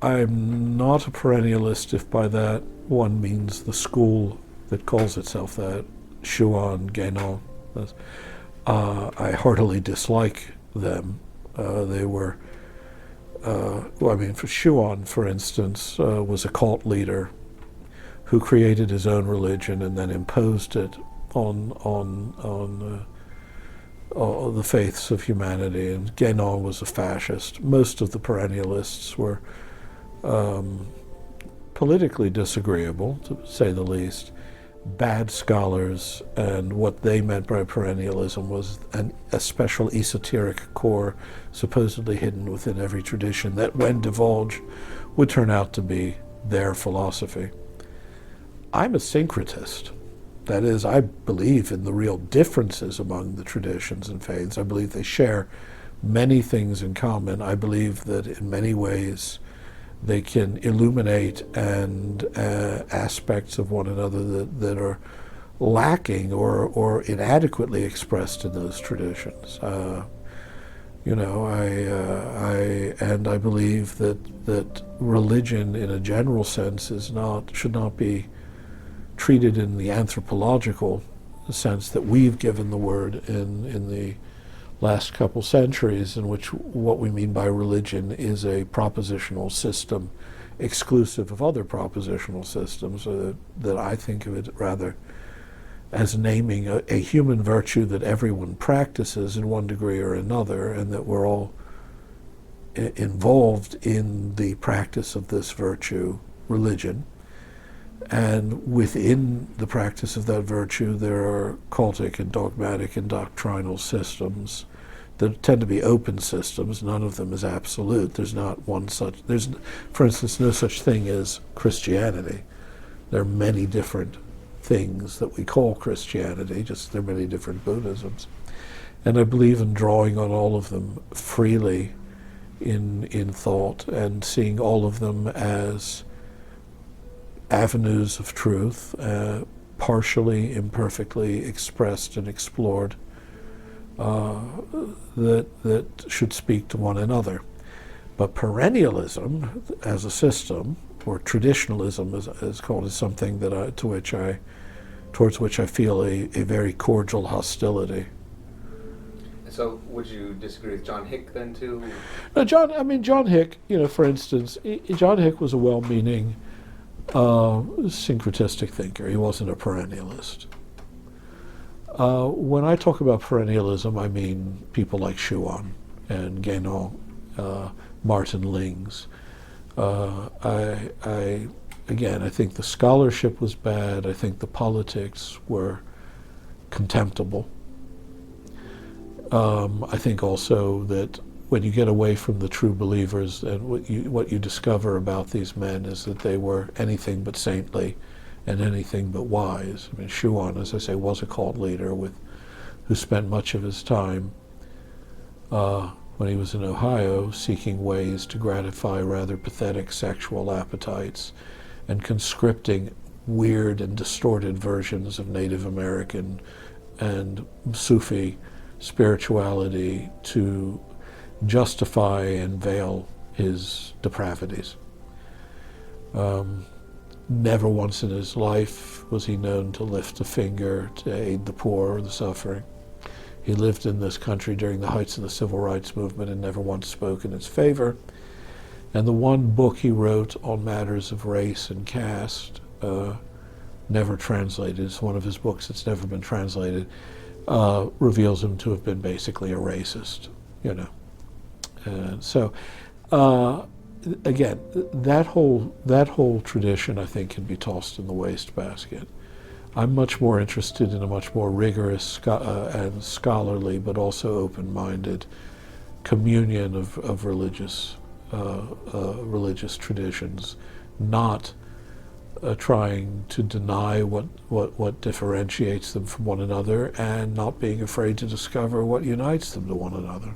I'm not a perennialist if by that one means the school that calls itself that, Schuon, Guénon. I heartily dislike them. They were, for Schuon, for instance, was a cult leader who created his own religion and then imposed it on the faiths of humanity. And Guénon was a fascist. Most of the perennialists were politically disagreeable, to say the least, bad scholars, and what they meant by perennialism was a special esoteric core supposedly hidden within every tradition that, when divulged, would turn out to be their philosophy. I'm a syncretist. That is, I believe in the real differences among the traditions and faiths. I believe they share many things in common. I believe that in many ways they can illuminate and aspects of one another that are lacking or inadequately expressed in those traditions. I believe that religion, in a general sense, should not be treated in the anthropological sense that we've given the word in the last couple centuries, in which what we mean by religion is a propositional system exclusive of other propositional systems, that I think of it rather as naming a human virtue that everyone practices in one degree or another, and that we're all involved in the practice of this virtue, religion. And within the practice of that virtue, there are cultic and dogmatic and doctrinal systems that tend to be open systems. None of them is absolute. There's not one such. There's, for instance, no such thing as Christianity. There are many different things that we call Christianity, just there are many different Buddhisms. And I believe in drawing on all of them freely in thought, and seeing all of them as avenues of truth, partially, imperfectly expressed and explored, that should speak to one another. But perennialism as a system, or traditionalism as called, is something that towards which I feel a very cordial hostility. So would you disagree with John Hick then too? No, John Hick, for instance, John Hick was a well-meaning syncretistic thinker. He wasn't a perennialist. When I talk about perennialism, I mean people like Schuon and Guénon, Martin Lings. I think the scholarship was bad. I think the politics were contemptible. I think also that when you get away from the true believers, and what you discover about these men is that they were anything but saintly and anything but wise. I mean, Schuon, as I say, was a cult leader who spent much of his time when he was in Ohio seeking ways to gratify rather pathetic sexual appetites and conscripting weird and distorted versions of Native American and Sufi spirituality to justify and veil his depravities. Never once in his life was he known to lift a finger to aid the poor or the suffering. He lived in this country during the heights of the civil rights movement and never once spoke in its favor. And the one book he wrote on matters of race and caste, never translated, it's one of his books that's never been translated, reveals him to have been basically a racist, And so, again, that whole tradition, I think, can be tossed in the wastebasket. I'm much more interested in a much more rigorous and scholarly, but also open-minded communion of religious traditions, not trying to deny what differentiates them from one another, and not being afraid to discover what unites them to one another.